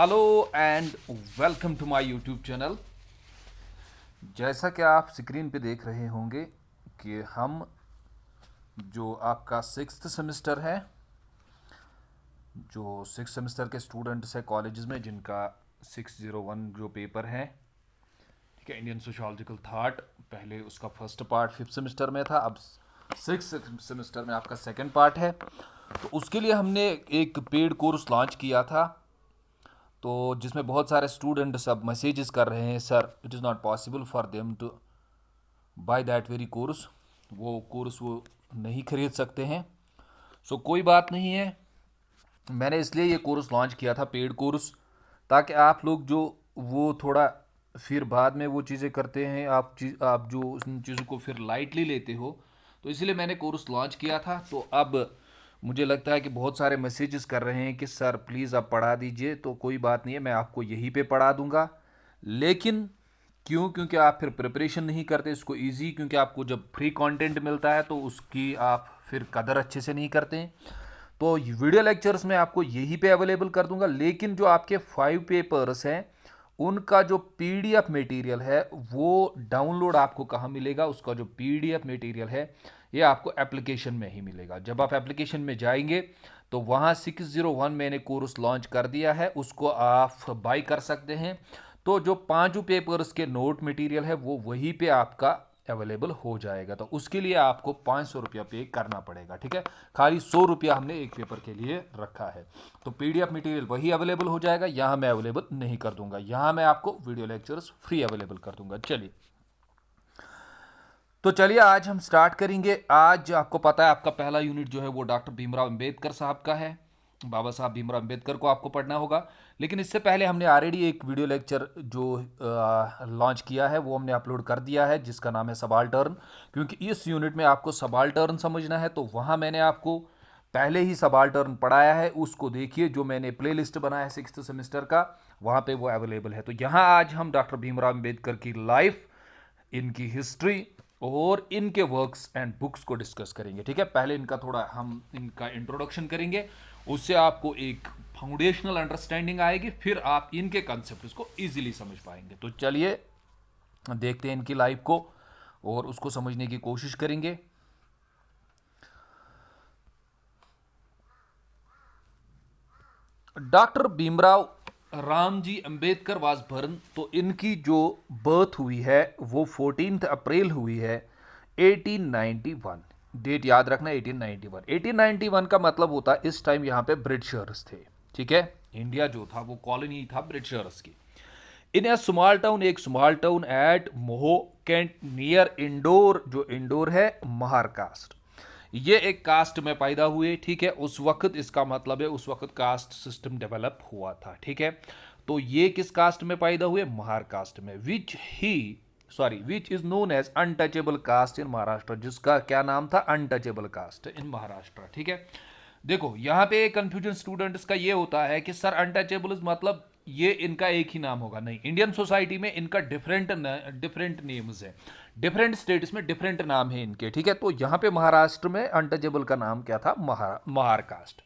Hello and welcome to my YouTube channel. जैसा कि आप स्क्रीन पे देख रहे होंगे कि हम जो आपका सिक्स्थ सेमेस्टर है, जो सिक्स सेमेस्टर के स्टूडेंट्स हैं कॉलेजेस में, जिनका 601 जो पेपर है, ठीक है, इंडियन सोशियोलॉजिकल थॉट, पहले उसका फर्स्ट पार्ट फिफ्थ सेमेस्टर में था, अब सिक्स सेमेस्टर में आपका सेकंड पार्ट है। तो उसके लिए हमने एक पेड कोर्स लॉन्च किया था, तो जिसमें बहुत सारे स्टूडेंट सब मैसेजेस कर रहे हैं, sir it is not possible for them to buy that very course, वो कोर्स वो नहीं खरीद सकते हैं। सो कोई बात नहीं है, मैंने इसलिए ये कोर्स लॉन्च किया था, पेड कोर्स, ताकि आप लोग जो वो थोड़ा फिर बाद में वो चीज़ें करते हैं, आप जो उन चीज़ों को फिर लाइटली लेते हो, तो इसीलिए मैंने कोर्स लॉन्च किया था। तो अब मुझे लगता है कि बहुत सारे मैसेजेस कर रहे हैं कि सर प्लीज़ आप पढ़ा दीजिए, तो कोई बात नहीं है, मैं आपको यहीं पे पढ़ा दूंगा। लेकिन क्योंकि आप फिर प्रिपरेशन नहीं करते इसको ईजी, क्योंकि आपको जब फ्री कंटेंट मिलता है तो उसकी आप फिर कदर अच्छे से नहीं करते। तो वीडियो लेक्चर्स में आपको यहीं पे अवेलेबल कर दूंगा, लेकिन जो आपके 5 पेपर्स हैं उनका जो पीडीएफ मटेरियल है वो डाउनलोड आपको कहाँ मिलेगा, उसका जो पीडीएफ मटेरियल है ये आपको एप्लीकेशन में ही मिलेगा। जब आप एप्लीकेशन में जाएंगे तो वहाँ 601 मैंने कोर्स लॉन्च कर दिया है, उसको आप बाई कर सकते हैं। तो जो 5 पेपर्स के नोट मटेरियल है वो वहीं पे आपका अवेलेबल हो जाएगा। तो उसके लिए आपको 500 रुपया पे करना पड़ेगा, ठीक है। खाली 100 रुपया हमने एक पेपर के लिए रखा है। तो पीडीएफ मटेरियल वही अवेलेबल हो जाएगा, यहाँ मैं अवेलेबल नहीं कर दूंगा, यहाँ मैं आपको वीडियो लेक्चर्स फ्री अवेलेबल कर दूंगा। चलिए आज हम स्टार्ट करेंगे। आज आपको पता है आपका पहला यूनिट जो है वो डॉक्टर भीमराव अंबेडकर साहब का है, बाबा साहब भीमराव अंबेडकर को आपको पढ़ना होगा। लेकिन इससे पहले हमने ऑलरेडी एक वीडियो लेक्चर जो लॉन्च किया है वो हमने अपलोड कर दिया है, जिसका नाम है सबाल्टर्न। क्योंकि इस यूनिट में आपको सबाल्टर्न समझना है, तो वहाँ मैंने आपको पहले ही सबाल्टर्न पढ़ाया है, उसको देखिए, जो मैंने प्ले लिस्ट बनाया है सिक्स्थ सेमेस्टर का, वहाँ पे वो अवेलेबल है। तो यहाँ आज हम डॉक्टर भीमराव अंबेडकर की लाइफ, इनकी हिस्ट्री और इनके वर्क्स एंड बुक्स को डिस्कस करेंगे, ठीक है। पहले इनका थोड़ा हम इनका इंट्रोडक्शन करेंगे, उससे आपको एक फाउंडेशनल अंडरस्टैंडिंग आएगी, फिर आप इनके कॉन्सेप्ट्स को इजीली समझ पाएंगे। तो चलिए देखते हैं इनकी लाइफ को और उसको समझने की कोशिश करेंगे। Doctor Bhimrao Ramji Ambedkar was born, तो इनकी जो बर्थ हुई है वो 14 अप्रैल हुई है 1891। डेट याद रखना 1891। 1891 का मतलब होता है इस टाइम यहाँ पे ब्रिटिशर्स थे, ठीक है। इंडिया जो था वो कॉलोनी था ब्रिटिशर्स की। इन ए स्मॉल टाउन, एक small town at Mhow cantt near Indore, जो इंडोर है महाराष्ट्र। ये एक कास्ट में पैदा हुए, ठीक है। उस वक्त, इसका मतलब है उस वक्त कास्ट सिस्टम डेवलप हुआ था, ठीक है। तो ये किस कास्ट में पैदा हुए? महार कास्ट में, which is known as untouchable caste in Maharashtra, जिसका क्या नाम था? अनटचेबल कास्ट इन महाराष्ट्र, ठीक है। देखो यहाँ पे कंफ्यूजन स्टूडेंट्स का ये होता है कि सर अनटचेबल मतलब ये इनका एक ही नाम होगा। नहीं, इंडियन सोसाइटी में इनका डिफरेंट नेम्स है, डिफरेंट स्टेट्स में डिफरेंट नाम है इनके, ठीक है। तो यहाँ पे महाराष्ट्र में अनटचेबल का नाम क्या था? महार कास्ट।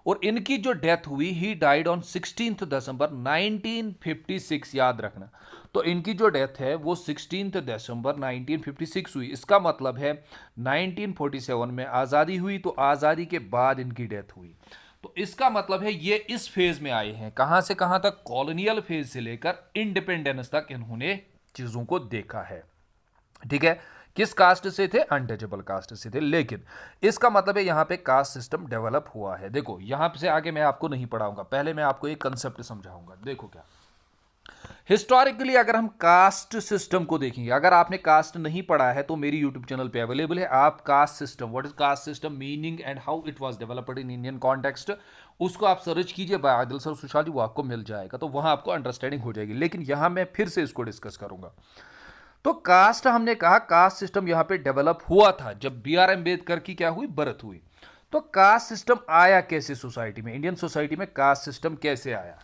और इनकी जो डेथ हुई, ही डाइड ऑन 16 दिसंबर 1956, याद रखना। तो इनकी जो डेथ है वो 16 दिसंबर 1956 हुई। इसका मतलब है 1947 में आज़ादी हुई, तो आज़ादी के बाद इनकी डेथ हुई। तो इसका मतलब है ये इस फेज में आए हैं, कहां से कहां तक? कॉलोनियल फेज से लेकर इंडिपेंडेंस तक इन्होंने चीजों को देखा है, ठीक है। किस कास्ट से थे? अनटचेबल कास्ट से थे। लेकिन इसका मतलब है यहां पे कास्ट सिस्टम डेवलप हुआ है। देखो यहां से आगे मैं आपको नहीं पढ़ाऊंगा, पहले मैं आपको एक कंसेप्ट समझाऊंगा। देखो क्या हिस्टोरिकली अगर हम कास्ट सिस्टम को देखेंगे, अगर आपने कास्ट नहीं पढ़ा है तो मेरी यूट्यूब चैनल पे अवेलेबल है। आप caste system, what is caste system, meaning and how it was developed in Indian context, उसको आप सर्च कीजिए बाय आदिल सर सुशाल, वो आपको मिल जाएगा, तो वहां आपको अंडरस्टैंडिंग हो जाएगी। लेकिन यहां मैं फिर से इसको डिस्कस करूंगा। तो कास्ट, हमने कहा कास्ट सिस्टम यहां पे डेवलप हुआ था जब बी आर अम्बेडकर की क्या हुई? बर्थ हुई। तो कास्ट सिस्टम आया कैसे सोसाइटी में? इंडियन सोसाइटी में कास्ट सिस्टम कैसे आया?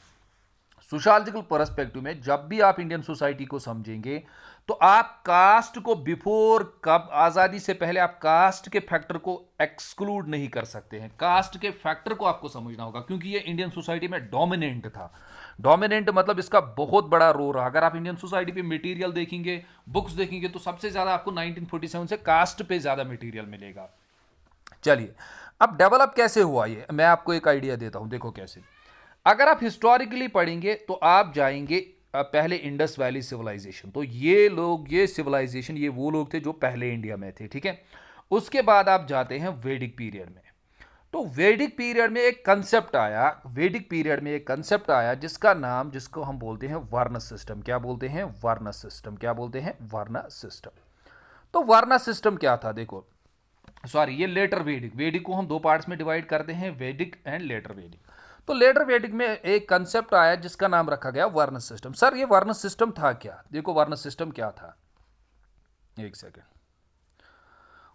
सोशियोलॉजिकल पर्सपेक्टिव में जब भी आप इंडियन सोसाइटी को समझेंगे तो आप कास्ट को बिफोर, कब आजादी से पहले आप कास्ट के फैक्टर को एक्सक्लूड नहीं कर सकते हैं। कास्ट के फैक्टर को आपको समझना होगा, क्योंकि ये इंडियन सोसाइटी में डोमिनेंट था। डोमिनेंट मतलब इसका बहुत बड़ा रोल रहा। अगर आप इंडियन सोसाइटी पे मटेरियल देखेंगे, बुक्स देखेंगे, तो सबसे ज्यादा आपको 1947 से कास्ट पे ज्यादा मटेरियल मिलेगा। चलिए, अब डेवलप कैसे हुआ ये मैं आपको एक आइडिया देता हूं। देखो कैसे, अगर आप हिस्टोरिकली पढ़ेंगे तो आप जाएंगे पहले इंडस वैली सिविलाइजेशन। तो ये लोग, ये सिविलाइजेशन, ये वो लोग थे जो पहले इंडिया में थे, ठीक है। उसके बाद आप जाते हैं वैदिक पीरियड में। तो वैदिक पीरियड में एक कंसेप्ट आया, वैदिक पीरियड में एक कंसेप्ट आया जिसका नाम, जिसको हम बोलते हैं वर्ण सिस्टम। क्या बोलते हैं? वर्ण सिस्टम। क्या बोलते हैं? वर्ण सिस्टम। तो वर्ण सिस्टम क्या था? देखो, सॉरी, ये लेटर वैदिक, वैदिक को हम दो पार्ट्स में डिवाइड करते हैं, वैदिक एंड लेटर वैदिक। तो लेटर वैदिक में एक कंसेप्ट आया जिसका नाम रखा गया वर्ण सिस्टम। सर ये वर्ण सिस्टम था क्या? देखो वर्ण सिस्टम क्या था, एक सेकेंड।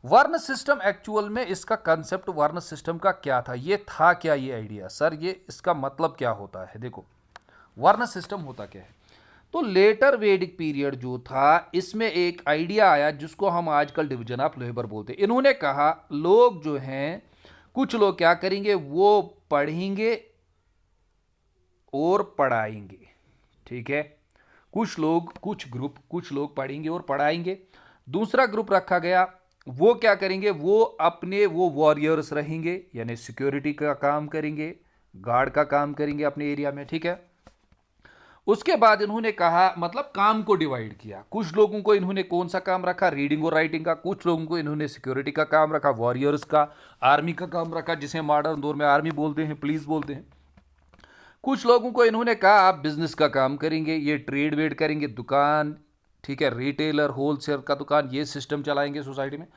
वर्ण सिस्टम एक्चुअल में, इसका कंसेप्ट वर्ण सिस्टम का क्या था, ये था क्या, ये आइडिया सर, ये इसका मतलब क्या होता है? देखो वर्ण सिस्टम होता क्या है। तो लेटर वैदिक पीरियड जो था, इसमें एक आइडिया आया जिसको हम आजकल डिवीजन ऑफ लेबर बोलते हैं। इन्होंने कहा लोग जो हैं, कुछ लोग क्या करेंगे, वो पढ़ेंगे और पढ़ाएंगे, ठीक है। कुछ लोग, कुछ ग्रुप, कुछ लोग पढ़ेंगे और पढ़ाएंगे। दूसरा ग्रुप रखा गया, वो क्या करेंगे, वो अपने वो वॉरियर्स रहेंगे, यानी सिक्योरिटी का काम करेंगे, गार्ड का काम करेंगे अपने एरिया में, ठीक है। उसके बाद इन्होंने कहा, मतलब काम को डिवाइड किया। कुछ लोगों को इन्होंने कौन सा काम रखा, रीडिंग और राइटिंग का। कुछ लोगों को इन्होंने सिक्योरिटी का काम रखा, वॉरियर्स का, आर्मी का काम रखा, जिसे मॉडर्न दौर में आर्मी बोलते हैं, पुलिस बोलते हैं। कुछ लोगों को इन्होंने कहा आप बिजनेस का काम करेंगे, ये ट्रेड वेड करेंगे, दुकान, ठीक है, रिटेलर, होलसेल का दुकान, ये सिस्टम चलाएंगे सोसाइटी में।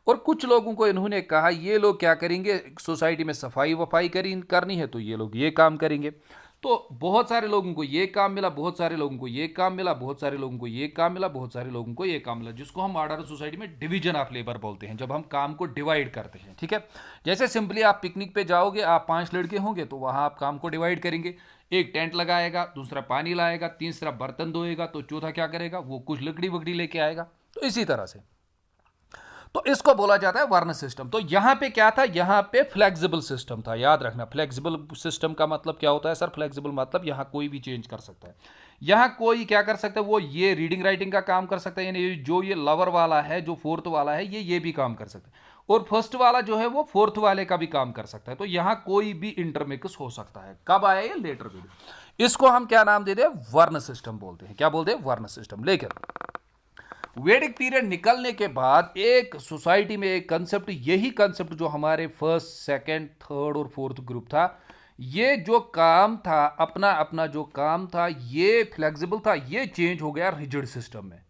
और कुछ लोगों को इन्होंने कहा ये लोग क्या करेंगे, सोसाइटी में सफाई वफाई करनी है तो ये लोग ये काम करेंगे। तो बहुत सारे लोगों को ये काम मिला, बहुत सारे लोगों को ये काम मिला, बहुत सारे लोगों को ये काम मिला, बहुत सारे लोगों को ये काम मिला, जिसको हम मॉडर्न सोसाइटी में डिवीजन ऑफ लेबर बोलते हैं, जब हम काम को डिवाइड करते हैं, ठीक है। जैसे सिंपली आप पिकनिक पे जाओगे, आप 5 लड़के होंगे तो वहां आप काम को डिवाइड करेंगे। एक टेंट लगाएगा, दूसरा पानी लाएगा, तीसरा बर्तन धोएगा, तो चौथा क्या करेगा, वो कुछ लकड़ी वकड़ी लेके आएगा। तो इसी तरह से, तो इसको बोला जाता है वर्ण सिस्टम। तो यहां पे क्या था, यहां पे फ्लेक्सिबल सिस्टम था। याद रखना, फ्लेक्सिबल सिस्टम का मतलब क्या होता है सर? फ्लेक्सिबल मतलब यहां कोई भी चेंज कर सकता है। यहां कोई क्या कर सकता है, वो ये रीडिंग राइटिंग का काम कर सकता है, यानी जो ये लवर वाला है, जो फोर्थ वाला है, ये भी काम कर सकता है। और फर्स्ट वाला जो है वो फोर्थ वाले का भी काम कर सकता है। तो यहां कोई भी इंटरमिक्स हो सकता है। कब आया ये? Letter period. इसको हम क्या नाम देते हैं? वर्ण सिस्टम बोलते हैं। क्या बोलते हैं? वर्ण सिस्टम। लेकिन वैदिक पीरियड निकलने के बाद एक सोसाइटी में एक कंसेप्ट, यही कंसेप्ट जो हमारे फर्स्ट, सेकंड, थर्ड और फोर्थ ग्रुप था, ये जो काम था, अपना अपना जो काम था, ये फ्लेक्सिबल था, ये चेंज हो गया रिजिड सिस्टम में।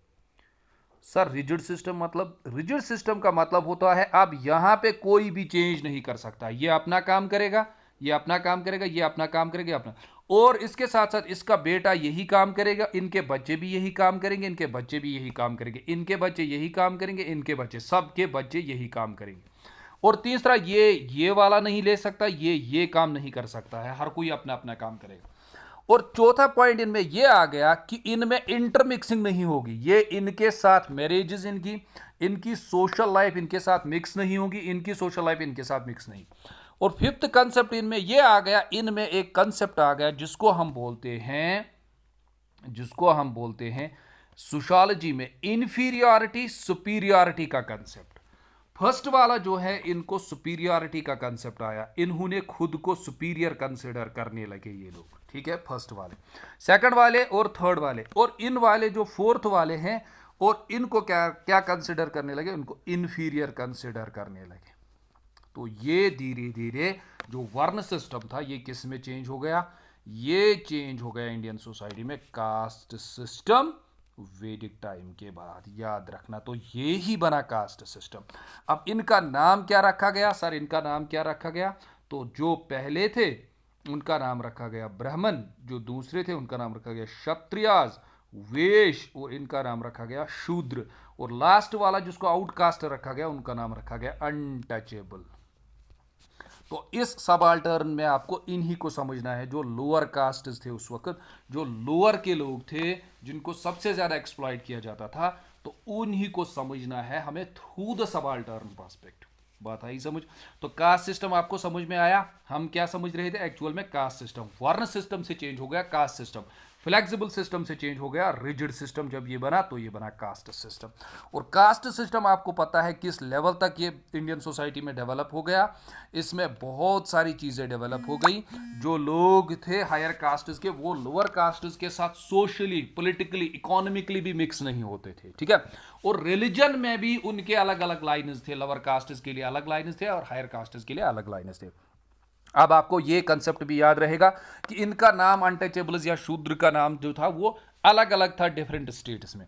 सर रिजिड सिस्टम मतलब, रिजिड सिस्टम का मतलब होता है अब यहां पे कोई भी चेंज नहीं कर सकता। ये अपना काम करेगा, ये अपना काम करेगा, ये अपना काम करेगा, अपना, और इसके साथ साथ इसका बेटा यही काम करेगा, इनके बच्चे भी यही काम करेंगे, इनके बच्चे भी यही काम करेंगे, इनके बच्चे यही काम करेंगे, इनके बच्चे, सबके बच्चे यही काम करेंगे। और तीसरा, ये वाला नहीं ले सकता, ये काम नहीं कर सकता है, हर कोई अपना अपना काम करेगा। और चौथा पॉइंट इनमें यह आ गया कि इनमें इंटरमिक्सिंग नहीं होगी, ये इनके साथ मैरिजेस, इनकी सोशल लाइफ इनके साथ मिक्स नहीं होगी, इनकी सोशल लाइफ इनके साथ मिक्स नहीं। और फिफ्थ कंसेप्ट इनमें यह आ गया, इनमें एक कंसेप्ट आ गया जिसको हम बोलते हैं सोशियोलॉजी में इंफीरियरिटी सुपीरियरिटी का कंसेप्ट। फर्स्ट वाला जो है, इनको सुपीरियरिटी का कंसेप्ट आया, इन्होंने खुद को सुपीरियर कंसिडर करने लगे ये लोग, ठीक है, फर्स्ट वाले, सेकंड वाले और थर्ड वाले। और इन वाले जो फोर्थ वाले हैं, और इनको क्या क्या कंसिडर करने लगे, उनको इंफीरियर कंसिडर करने लगे। तो ये धीरे धीरे जो वर्ण सिस्टम था, ये किस में चेंज हो गया? ये चेंज हो गया इंडियन सोसाइटी में कास्ट सिस्टम वैदिक टाइम के बाद। याद रखना, तो ये ही बना कास्ट सिस्टम। अब इनका नाम क्या रखा गया सर? इनका नाम क्या रखा गया? तो जो पहले थे उनका नाम रखा गया ब्राह्मण, जो दूसरे थे उनका नाम रखा गया क्षत्रियाज, वेश, और इनका नाम रखा गया शूद्र, और लास्ट वाला जिसको आउटकास्ट रखा गया, उनका नाम रखा गया अनटचेबल। तो इस सबाल्टर्न में आपको इन्हीं को समझना है, जो लोअर कास्ट थे उस वक्त, जो लोअर के लोग थे जिनको सबसे ज्यादा एक्सप्लॉइट किया जाता था, तो उन्हीं को समझना है हमें थ्रू द सबाल्टर्न पर्सपेक्टिव। बात आई समझ? तो कास्ट सिस्टम आपको समझ में आया? हम क्या समझ रहे थे एक्चुअल में? Caste system. वर्ण सिस्टम से चेंज हो गया कास्ट सिस्टम, फ्लेक्सिबल सिस्टम से चेंज हो गया रिजिड सिस्टम। जब ये बना तो ये बना कास्ट सिस्टम। और कास्ट सिस्टम आपको पता है किस लेवल तक ये इंडियन सोसाइटी में डेवलप हो गया। इसमें बहुत सारी चीजें डेवलप हो गई। जो लोग थे हायर कास्ट के, वो लोअर कास्ट के साथ सोशली, पॉलिटिकली, इकोनॉमिकली भी मिक्स नहीं होते थे, ठीक है। और रिलीजन में भी उनके अलग अलग लाइन्स थे। लोअर कास्ट के लिए अलग लाइन्स थे और हायर कास्ट के लिए अलग लाइन्स थे। अब आपको यह कंसेप्ट भी याद रहेगा कि इनका नाम अनटचेबल्स या शूद्र का नाम जो था वो अलग अलग था डिफरेंट स्टेट्स में,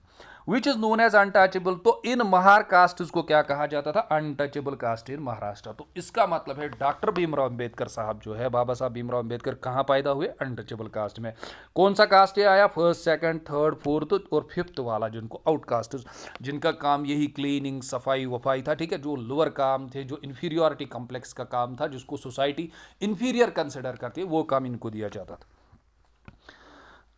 which is known as untouchable. तो इन महार कास्ट को क्या कहा जाता था? Untouchable caste in Maharashtra. तो इसका मतलब है डॉक्टर भीमराव अंबेडकर साहब जो है, बाबा साहब भीमराव अंबेडकर, कहां पैदा हुए? अनटचेबल कास्ट में। कौन सा कास्ट ये आया? फर्स्ट, सेकंड, थर्ड, फोर्थ और फिफ्थ वाला, जिनको आउटकास्ट, जिनका काम यही क्लीनिंग, सफाई वफाई था, ठीक है। जो लोअर काम थे, जो इंफीरियोरिटी कॉम्प्लेक्स का काम था, जिसको सोसाइटी इंफीरियर कंसिडर करती है, वो काम इनको दिया जाता था।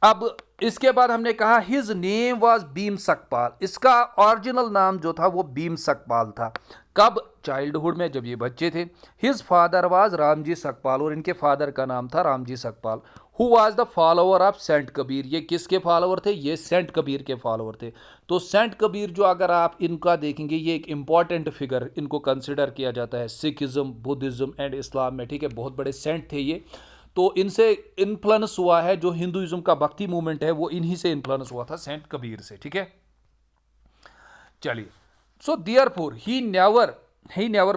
अब इसके बाद हमने कहा his name was Bhim Sakpal. इसका ओरिजिनल नाम जो था वो भीम सकपाल था। कब? चाइल्डहुड में, जब ये बच्चे थे। His father was Ramji Sakpal, और इनके फादर का नाम था Ramji Sakpal. Who was the follower of saint Kabir. ये किसके फॉलोअर थे? ये सेंट कबीर के फॉलोअर थे। तो सेंट कबीर जो, अगर आप इनका देखेंगे, ये एक इंपॉर्टेंट फिगर, इनको कंसिडर किया जाता है सिखिज्म, बुद्धिज्म एंड इस्लाम में, ठीक है। बहुत बड़े सेंट थे ये। तो इनसे इन्फ्लुएंस हुआ है, जो हिंदुइज्म का भक्ति मूवमेंट है वो इन्हीं से इन्फ्लुएंस हुआ था, सेंट कबीर से, ठीक है। चलिए, so therefore he never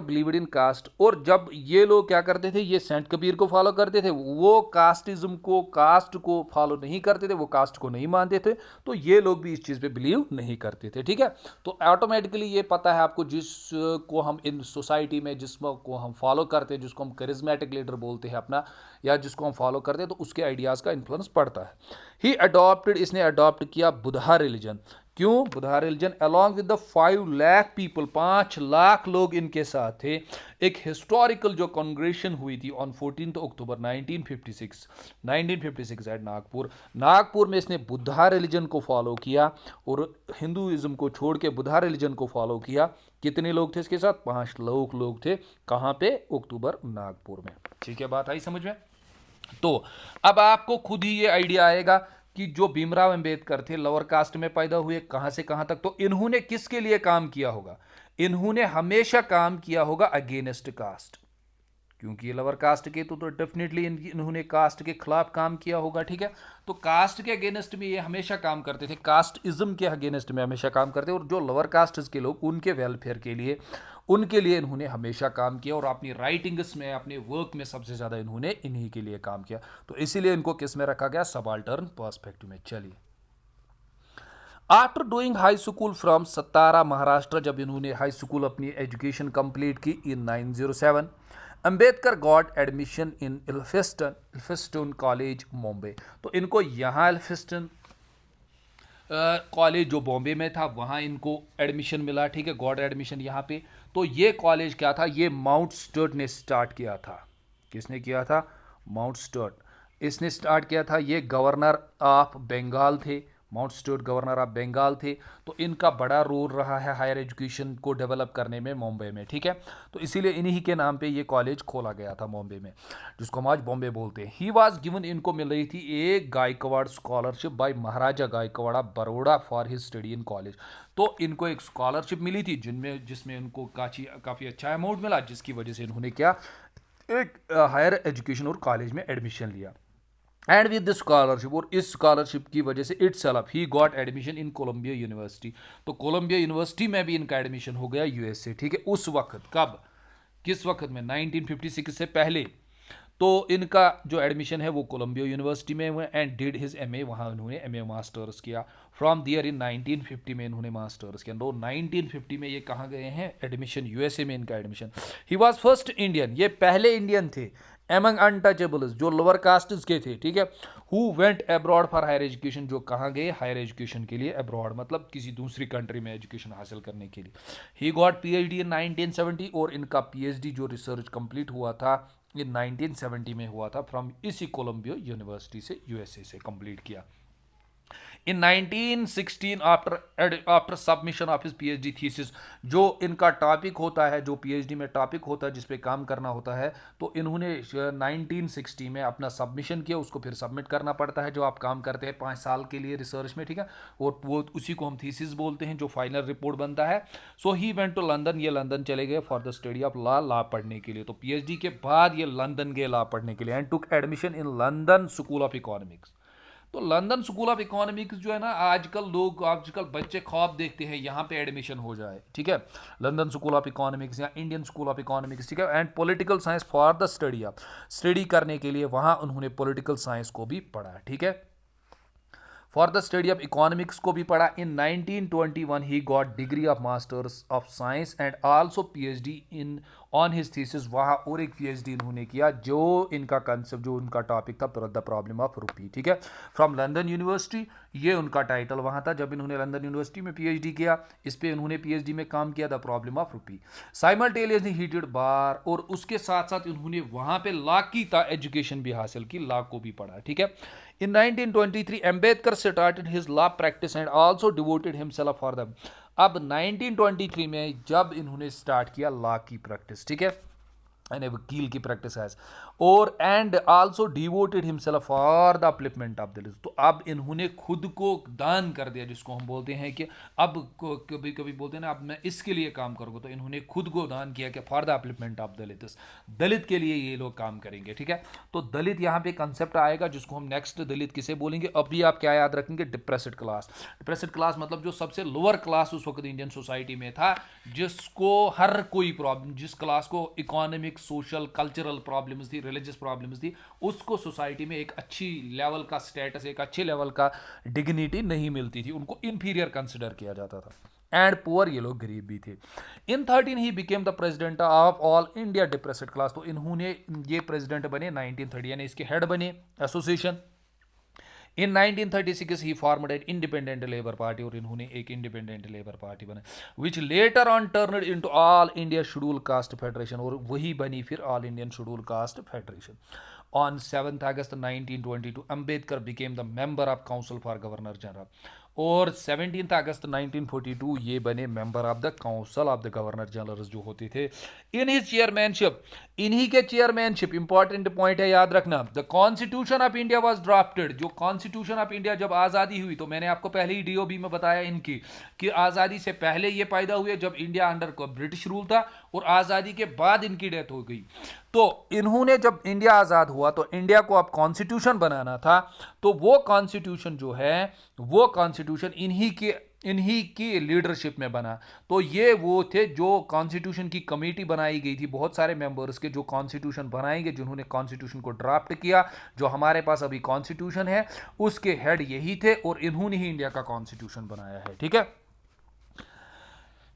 believed in caste. और जब ये लोग क्या करते थे, ये सेंट कबीर को फॉलो करते थे, वो कास्टिज्म को, कास्ट को फॉलो नहीं करते थे, वो कास्ट को नहीं मानते थे। तो ये लोग भी इस चीज़ पे बिलीव नहीं करते थे, ठीक है। तो ऑटोमेटिकली ये पता है आपको, जिसको हम इन सोसाइटी में, जिसको हम फॉलो करते हैं, जिसको हम करिज्मेटिक लीडर बोलते हैं अपना, या जिसको हम फॉलो करते हैं, तो उसके आइडियाज़ का इन्फ्लुएंस पड़ता है। ही अडॉप्टेड, इसने अडॉप्ट किया बुद्धा रिलीजन। क्यों? Buddha religion along with the 5 lakh people, 5 lakh लोग इनके साथ थे। एक हिस्टोरिकल जो कांग्रेशन हुई थी ऑन 14 अक्टूबर 1956 एट नागपुर में इसने बुद्धा रिलीजन को फॉलो किया और हिंदुइज्म को छोड़ के बुद्धा रिलीजन को फॉलो किया। कितने लोग थे इसके साथ? 5 लोग थे। कहां पे? अक्टूबर, नागपुर में, ठीक है। बात आई समझ में? तो अब आपको खुद ही ये आइडिया आएगा कि जो भीमराव अंबेडकर थे लोअर कास्ट में पैदा हुए, कहां से कहां तक, तो इन्होंने किसके लिए काम किया होगा? इन्होंने हमेशा काम किया होगा अगेंस्ट कास्ट, क्योंकि ये लोअर कास्ट के तो डेफिनेटली इन्होंने कास्ट के खिलाफ काम किया होगा, ठीक है। तो कास्ट के अगेंस्ट में ये हमेशा काम करते थे, कास्टिज्म के अगेंस्ट में हमेशा काम करते थे। और जो लोअर कास्ट के लोग, उनके वेलफेयर के लिए, उनके लिए इन्होंने हमेशा काम किया। और अपनी राइटिंग्स में, अपने वर्क में सबसे ज़्यादा इन्होंने इन्हीं के लिए काम किया। तो इसीलिए इनको किस में रखा गया? सबाल्टर्न पर्सपेक्टिव में। चलिए, after doing high school from Satara, Maharashtra, जब इन्होंने हाई स्कूल अपनी एजुकेशन कंप्लीट की in 1907, Ambedkar got admission in Elphinstone college, Mumbai. तो इनको यहाँ एल्फिस्टन कॉलेज जो बॉम्बे में था, वहाँ इनको एडमिशन मिला, ठीक है। गॉड एडमिशन यहाँ पे। तो ये कॉलेज क्या था? ये माउंट स्टर्ट ने स्टार्ट किया था। किसने किया था? Mount start. इसने स्टार्ट किया था। ये गवर्नर ऑफ बंगाल थे, Mount Stuart governor of Bengal थे। तो इनका बड़ा रोल रहा है हायर एजुकेशन को डेवलप करने में मुंबई में, ठीक है। तो इसीलिए इन्हीं के नाम पे ये कॉलेज खोला गया था मुंबई में, जिसको हम आज बॉम्बे बोलते हैं। ही वाज गिवन, इनको मिल रही थी एक Gaikwad scholarship by Maharaja Gaikwad Baroda for his study in college. तो इनको एक स्कॉलरशिप मिली थी जिसमें इनको काफ़ी अच्छा अमाउंट मिला, जिसकी वजह से इन्होंने क्या, एक हायर एजुकेशन और कॉलेज में एडमिशन लिया। एंड विद दिस स्कॉलरशिप, और इस स्कॉलरशिप की वजह से itself he got admission in Columbia University. तो कोलंबिया यूनिवर्सिटी में भी इनका एडमिशन हो गया यूएस से, ठीक है। उस वक्त, कब, किस वक्त में? 1956 से पहले। तो इनका जो एडमिशन है वो कोलंबिया यूनिवर्सिटी में हुआ। एंड डिड हिज एमए, वहाँ उन्होंने एमए मास्टर्स किया। फ्रॉम दियर इन 1950 में इन्होंने मास्टर्स किया। तो 1950 में ये कहाँ गए हैं? एडमिशन यूएसए में इनका admission. He was first Indian, ये पहले इंडियन थे एमंग अनटचेबल्स जो लोअर कास्ट्स के थे, ठीक है, who went abroad for higher education, जो कहाँ गए हायर एजुकेशन के लिए, अब्रॉड मतलब किसी दूसरी कंट्री में एजुकेशन हासिल करने के लिए। ही गॉट पीएचडी इन 1970, और इनका पीएचडी जो रिसर्च कंप्लीट हुआ था ये 1970 में हुआ था, फ्रॉम इसी कोलंबिया यूनिवर्सिटी से, यूएसए से कंप्लीट किया। इन 1916 after submission of his PhD thesis, जो इनका टॉपिक होता है, जो पीएचडी में टॉपिक होता है जिस पे काम करना होता है, तो इन्होंने 1960 में अपना सबमिशन किया, उसको फिर सबमिट करना पड़ता है जो आप काम करते हैं 5 साल के लिए रिसर्च में, ठीक है, और वो उसी को हम थीसिस बोलते हैं जो फाइनल रिपोर्ट बनता है। सो ही वेंट टू लंदन, ये लंदन चले गए for the study of law पढ़ने के लिए। तो पीएचडी के बाद ये लंदन गए लॉ पढ़ने के लिए, and took admission in London school of economics. तो लंदन स्कूल ऑफ इकोनॉमिक्स जो है ना, आजकल बच्चे ख्वाब देखते हैं यहाँ पे एडमिशन हो जाए, ठीक है, लंदन स्कूल ऑफ इकोनॉमिक्स या इंडियन स्कूल ऑफ इकोनॉमिक्स, ठीक है, and political science for the study करने के लिए वहाँ उन्होंने पॉलिटिकल साइंस को भी पढ़ा, ठीक है, for the study of economics को भी पढ़ा। इन 1921 he got degree of masters of science and also PhD in on his thesis, वहाँ और एक पीएचडी इन्होंने किया जो इनका कंसेप्ट, जो उनका टॉपिक था, द प्रॉब्लम ऑफ रुपी, ठीक है, फ्रॉम लंदन यूनिवर्सिटी, ये उनका टाइटल वहाँ था जब इन्होंने लंदन यूनिवर्सिटी में पीएचडी किया, इस पे इन्होंने पीएचडी में काम किया, the problem of rupee. Simultaneously he did bar, और उसके साथ साथ इन्होंने वहाँ पे लॉ की एजुकेशन भी हासिल की, लॉ को भी पढ़ा, ठीक है। In 1923, Ambedkar started his law practice and also devoted himself for them. अब 1923 में जब इन्होंने स्टार्ट किया लॉ की प्रैक्टिस, ठीक है, यानी वकील की प्रैक्टिस है, और and also devoted himself for the upliftment of Dalit. तो अब इन्होंने खुद को दान कर दिया, जिसको हम बोलते हैं कि अब कभी कभी बोलते हैं ना, अब मैं इसके लिए काम करूँगा, तो इन्होंने खुद को दान किया कि फॉर द अपलिफ्टमेंट ऑफ दलित, दलित के लिए ये लोग काम करेंगे, ठीक है। तो दलित यहाँ पे कंसेप्ट आएगा जिसको हम नेक्स्ट दलित किसे बोलेंगे। अभी आप क्या याद रखेंगे, डिप्रेस्ड क्लास। डिप्रेस्ड क्लास मतलब जो सबसे लोअर क्लास उस वक्त इंडियन सोसाइटी में था, जिसको हर कोई प्रॉब्लम, जिस क्लास को इकोनॉमिक, सोशल, कल्चरल प्रॉब्लम्स थी, रिलीजियस प्रॉब्लम्स थी, उसको सोसाइटी में एक अच्छी लेवल का स्टेटस, एक अच्छे लेवल का डिग्निटी नहीं मिलती थी, उनको इंफीरियर कंसिडर किया जाता था, एंड पुअर, ये लोग गरीब भी थे। इन 13 he became the president of all India depressed class, तो इन्होंने ये प्रेसिडेंट बने 1930, यानी इसके हेड बने association. In 1936 he formed an independent labour party, और इन्होंने एक इंडिपेंडेंट लेबर पार्टी बना, which later on turned into all India scheduled caste federation, और वही बनी फिर all Indian scheduled caste federation. On 7 August 1922 Ambedkar became the member of council for governor general, और 17 अगस्त 1942 ये बने member of the council of the governor general जो होते थे। इन हिज चेयरमैनशिप, इन्हीं के चेयरमैनशिप, इंपॉर्टेंट पॉइंट है याद रखना, the constitution of India was drafted, जो कॉन्स्टिट्यूशन ऑफ इंडिया जब आज़ादी हुई, तो मैंने आपको पहले ही डीओबी में बताया इनकी कि आज़ादी से पहले ये पैदा हुए जब इंडिया अंडर ब्रिटिश रूल था, और आज़ादी के बाद इनकी डेथ हो गई। तो इन्होंने जब इंडिया आज़ाद हुआ तो इंडिया को अब कॉन्स्टिट्यूशन बनाना था, तो वो कॉन्स्टिट्यूशन जो है, वो कॉन्स्टिट्यूशन इन्हीं की लीडरशिप में बना। तो ये वो थे जो कॉन्स्टिट्यूशन की कमेटी बनाई गई थी, बहुत सारे मेंबर्स के, जो कॉन्स्टिट्यूशन बनाएंगे, जिन्होंने कॉन्स्टिट्यूशन को ड्राफ्ट किया, जो हमारे पास अभी कॉन्स्टिट्यूशन है उसके हेड यही थे, और इन्होंने ही इंडिया का कॉन्स्टिट्यूशन बनाया है, ठीक है।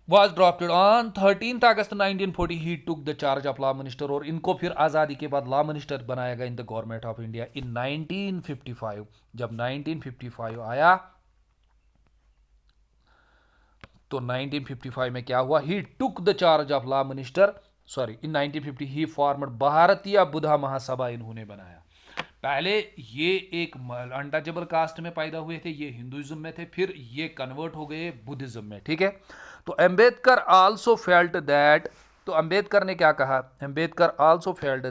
was drafted on 13th August 1940 he took the charge of law minister, और इनको फिर आज़ादी के बाद लॉ मिनिस्टर बनाया गया in the government of India in 1955। जब 1955 आया तो 1955 में क्या हुआ, he took the charge of law minister, sorry, in 1950 he formed Bharatiya Buddha महासभा इन्होंने बनाया। पहले ये एक अनटचेबल कास्ट में पैदा हुए थे, ये हिंदुइज्म में थे, फिर ये कन्वर्ट हो गए बुद्धिज्म में, ठीक है। तो अंबेडकर आल्सो फेल्ट दैट, तो अंबेडकर ने क्या कहा, Ambedkar also felt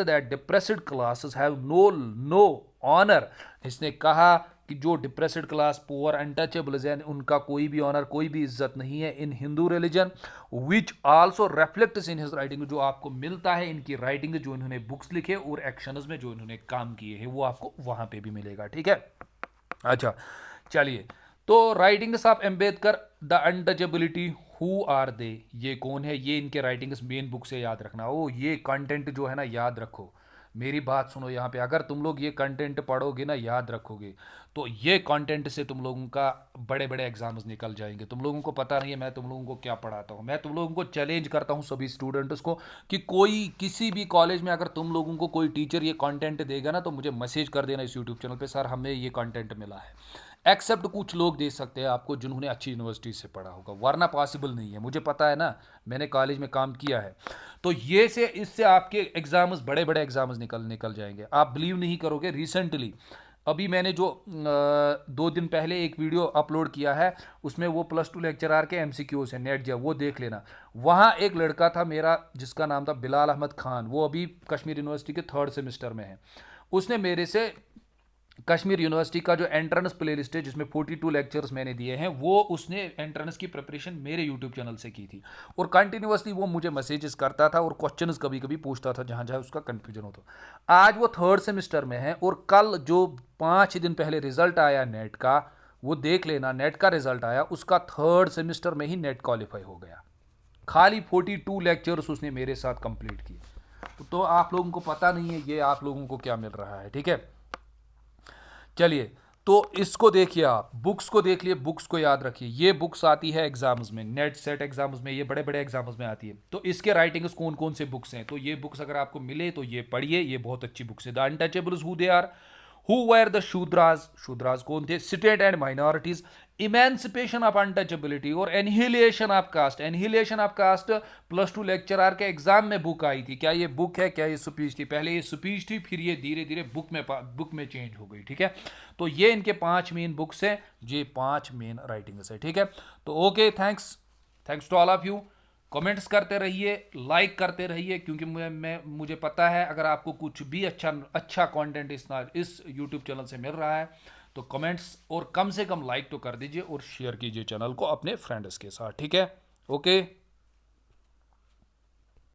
that depressed classes have no honour, इसने कहा कि जो डिप्रेस्ड क्लास, पुअर, अनटचेबल्स हैं, उनका कोई भी ऑनर, कोई भी इज्जत नहीं है in Hindu religion, which also reflects in his writing, जो आपको मिलता है इनकी राइटिंग, जो इन्होंने बुक्स लिखे और एक्शंस में जो इन्होंने काम किए हैं, वो आपको वहां पे भी मिलेगा, ठीक है। अच्छा चलिए, तो writings of Ambedkar, the untouchability, who are they, ये कौन है, ये इनके राइटिंग्स मेन बुक से याद रखना। ओ ये कंटेंट जो है ना याद रखो, मेरी बात सुनो यहाँ पे, अगर तुम लोग ये कंटेंट पढ़ोगे ना, याद रखोगे, तो ये कंटेंट से तुम लोगों का बड़े बड़े एग्जाम्स निकल जाएंगे। तुम लोगों को पता नहीं है मैं तुम लोगों को क्या पढ़ाता हूँ। मैं तुम लोगों को चैलेंज करता हूँ सभी स्टूडेंट्स को कि कोई किसी भी कॉलेज में अगर तुम लोगों को कोई टीचर ये कंटेंट देगा ना, तो मुझे मैसेज कर देना इस यूट्यूब चैनल पे, सर हमें ये कंटेंट मिला है। एक्सेप्ट कुछ लोग दे सकते हैं आपको जिन्होंने अच्छी यूनिवर्सिटी से पढ़ा होगा, वरना पॉसिबल नहीं है। मुझे पता है ना, मैंने कॉलेज में काम किया है। तो ये से इससे आपके एग्जाम्स, बड़े बड़े एग्जाम्स निकल जाएंगे। आप बिलीव नहीं करोगे, रिसेंटली अभी मैंने जो 2 दिन पहले एक वीडियो अपलोड किया है, उसमें वो +2 लेक्चरर के MCQs है, नेट जो वो देख लेना। वहाँ एक लड़का था मेरा जिसका नाम था बिलाल अहमद खान, वो अभी कश्मीर यूनिवर्सिटी के 3rd सेमेस्टर में है। उसने मेरे से कश्मीर यूनिवर्सिटी का जो एंट्रेंस प्लेलिस्ट है जिसमें 42 लेक्चर्स मैंने दिए हैं, वो उसने एंट्रेंस की प्रिपरेशन मेरे यूट्यूब चैनल से की थी। और कंटिन्यूसली वो मुझे मैसेजेस करता था और क्वेश्चंस कभी कभी पूछता था जहाँ जहाँ उसका कन्फ्यूजन होता। आज वो 3rd सेमेस्टर में है और कल जो 5 दिन पहले रिजल्ट आया नेट का, वो देख लेना, नेट का रिजल्ट आया, उसका 3rd सेमेस्टर में ही नेट क्वालिफाई हो गया। खाली 42 लेक्चर्स उसने मेरे साथ कंप्लीट किए। तो आप लोगों को पता नहीं है ये आप लोगों को क्या मिल रहा है, ठीक है। चलिए, तो इसको देखिए, आप बुक्स को देख लिए, बुक्स को याद रखिए। ये बुक्स आती है एग्जाम्स में, नेट सेट एग्जाम्स में, ये बड़े बड़े एग्जाम्स में आती है। तो इसके राइटिंग्स कौन कौन से बुक्स हैं, तो ये बुक्स अगर आपको मिले तो ये पढ़िए, ये बहुत अच्छी बुक्स है। The untouchables, who they are, who were the Shudras, Shudras कौन थे, state and minorities, emancipation of untouchability और annihilation of caste. Annihilation of caste +2 lecturer के एग्जाम में बुक आई थी। क्या ये बुक है, क्या ये स्पीच थी? पहले ये स्पीच थी, फिर ये धीरे धीरे बुक में चेंज हो गई, ठीक है। तो ये इनके 5 मेन बुक्स हैं, ये 5 मेन राइटिंग्स है, ठीक है। तो okay, thanks to all of you. Comments करते रहिए, लाइक करते रहिए, क्योंकि मुझे पता है अगर आपको कुछ भी अच्छा कंटेंट इस यूट्यूब चैनल से मिल रहा है तो कमेंट्स और कम से कम लाइक तो कर दीजिए और शेयर कीजिए चैनल को अपने फ्रेंड्स के साथ, ठीक है। ओके।